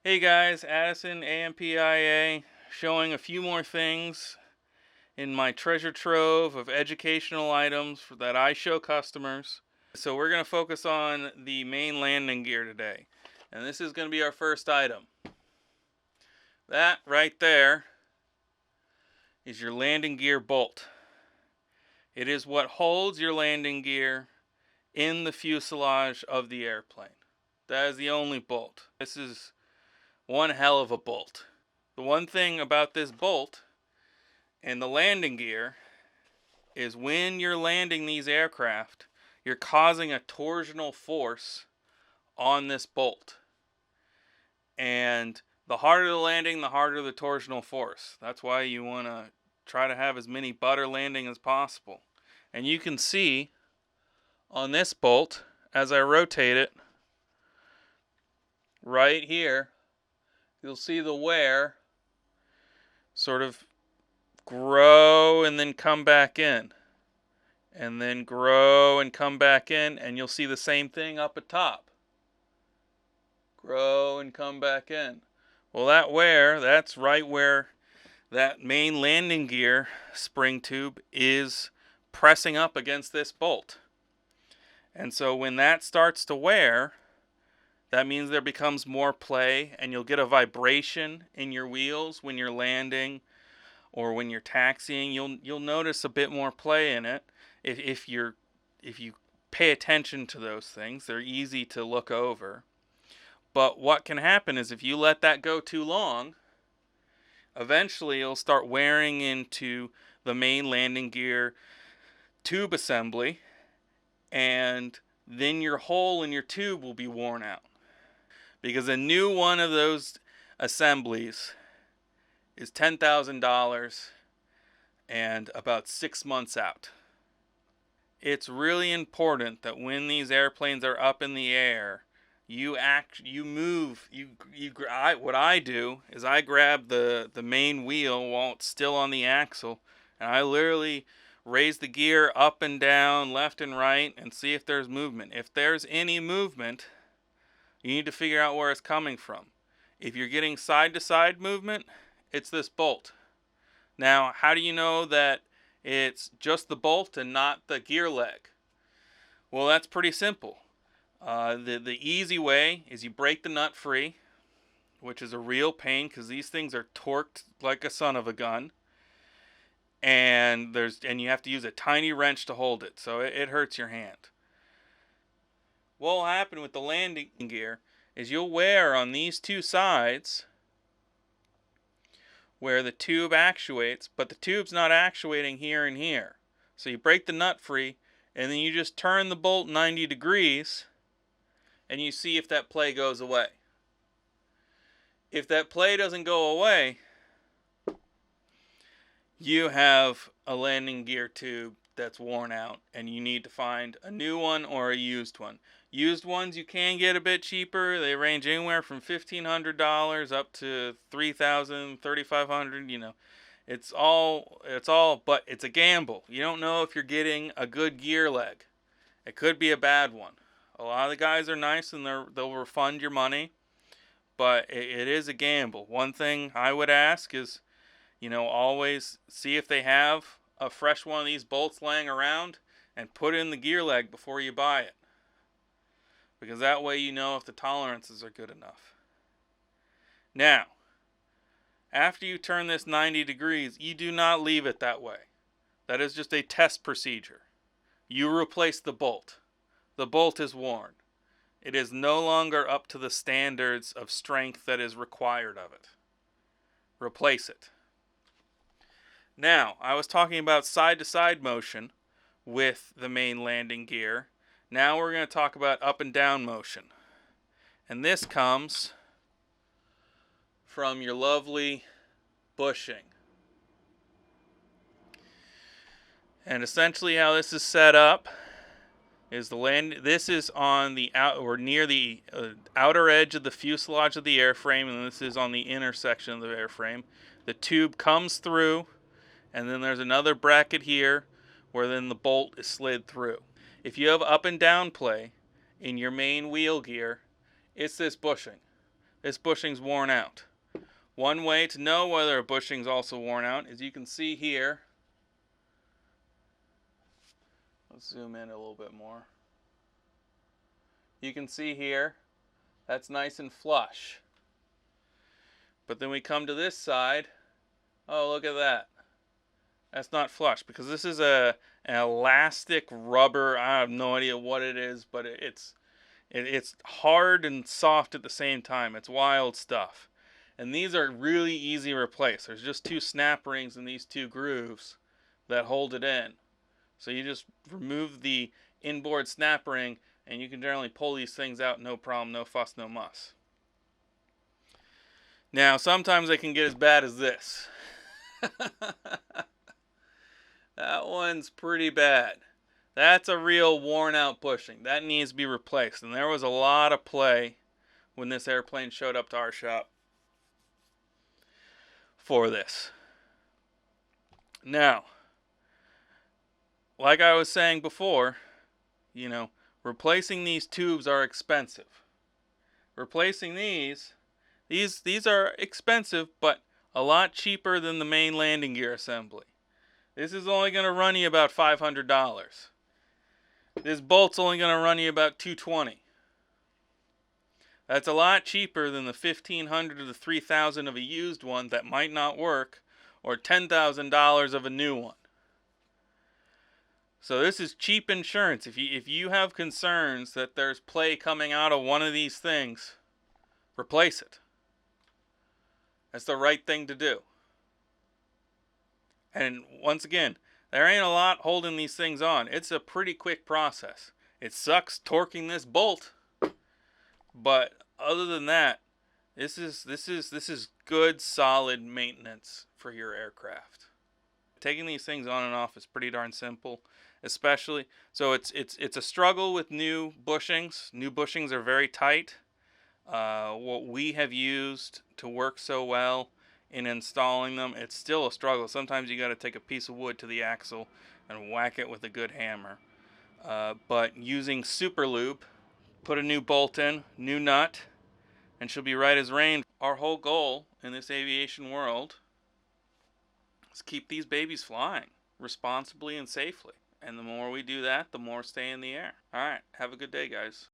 Hey guys, Addison, AMPIA, showing a few more things in my treasure trove of educational items that I show customers. So we're going to focus on the main landing gear today. And this is going to be our first item. That right there is your landing gear bolt. It is what holds your landing gear in the fuselage of the airplane. That is the only bolt. This is one hell of a bolt. The one thing about this bolt and the landing gear is when you're landing these aircraft, you're causing a torsional force on this bolt. And the harder the landing, the harder the torsional force. That's why you want to try to have as many butter landing as possible. And you can see on this bolt, as I rotate it, right here, you'll see the wear sort of grow and then come back in. And then grow and come back in, and you'll see the same thing up at top. Grow and come back in. Well, that wear, that's right where that main landing gear spring tube is pressing up against this bolt. And so when that starts to wear, that means there becomes more play, and you'll get a vibration in your wheels when you're landing or when you're taxiing. You'll notice a bit more play in it. If you pay attention to those things, they're easy to look over. But what can happen is if you let that go too long, eventually it'll start wearing into the main landing gear tube assembly, and then your hole in your tube will be worn out. Because a new one of those assemblies is $10,000 and about 6 months out. It's really important that when these airplanes are up in the air, what I do is I grab the main wheel while it's still on the axle, and I literally raise the gear up and down, left and right, and see if there's movement. If there's any movement, you need to figure out where it's coming from. If you're getting side-to-side movement, it's this bolt. Now, how do you know that it's just the bolt and not the gear leg? Well, that's pretty simple. The easy way is you break the nut free, which is a real pain because these things are torqued like a son of a gun. And you have to use a tiny wrench to hold it, so it hurts your hand. What will happen with the landing gear is you'll wear on these two sides where the tube actuates, but the tube's not actuating here and here. So you break the nut free, and then you just turn the bolt 90 degrees, and you see if that play goes away. If that play doesn't go away, you have a landing gear tube that's worn out, and you need to find a new one or a used one. Used ones you can get a bit cheaper. They range anywhere from $1,500 up to $3,000, $3,500. It's all, but it's a gamble. You don't know if you're getting a good gear leg. It could be a bad one. A lot of the guys are nice and they'll refund your money, but it is a gamble. One thing I would ask is, always see if they have a fresh one of these bolts laying around and put in the gear leg before you buy it. Because that way you know if the tolerances are good enough. Now, after you turn this 90 degrees, you do not leave it that way. That is just a test procedure. You replace the bolt. The bolt is worn. It is no longer up to the standards of strength that is required of it. Replace it. Now, I was talking about side-to-side motion with the main landing gear. Now we're going to talk about up and down motion. And this comes from your lovely bushing. And essentially how this is set up is this is on the near the outer edge of the fuselage of the airframe, and this is on the inner section of the airframe. The tube comes through, and then there's another bracket here where then the bolt is slid through. If you have up and down play in your main wheel gear, it's this bushing. this bushing's worn out. One way to know whether a bushing's also worn out is you can see here. Let's zoom in a little bit more. You can see here, that's nice and flush. But then we come to this side. Oh, look at that. That's not flush because this is an elastic rubber. I have no idea what it is, but it's hard and soft at the same time. It's wild stuff. And these are really easy to replace. There's just 2 snap rings in these 2 grooves that hold it in. So you just remove the inboard snap ring and you can generally pull these things out no problem, no fuss, no muss. Now, sometimes they can get as bad as this. That one's pretty bad. That's a real worn out bushing. That needs to be replaced. And there was a lot of play when this airplane showed up to our shop for this. Now, like I was saying before, replacing these tubes are expensive. Replacing these are expensive, but a lot cheaper than the main landing gear assembly. This is only going to run you about $500. This bolt's only going to run you about $220. That's a lot cheaper than the $1,500 to the $3,000 of a used one that might not work, or $10,000 of a new one. So this is cheap insurance. If you have concerns that there's play coming out of one of these things, replace it. That's the right thing to do. And once again, there ain't a lot holding these things on. It's a pretty quick process. It sucks torquing this bolt, but other than that, this is good, solid maintenance for your aircraft. Taking these things on and off is pretty darn simple, especially so it's a struggle with new bushings. New bushings are very tight. What we have used to work so well in installing them, it's still a struggle. Sometimes you got to take a piece of wood to the axle and whack it with a good hammer. But using super lube, put a new bolt in, new nut, and she'll be right as rain. Our whole goal in this aviation world is keep these babies flying responsibly and safely. And the more we do that, the more stay in the air. All right, have a good day, guys.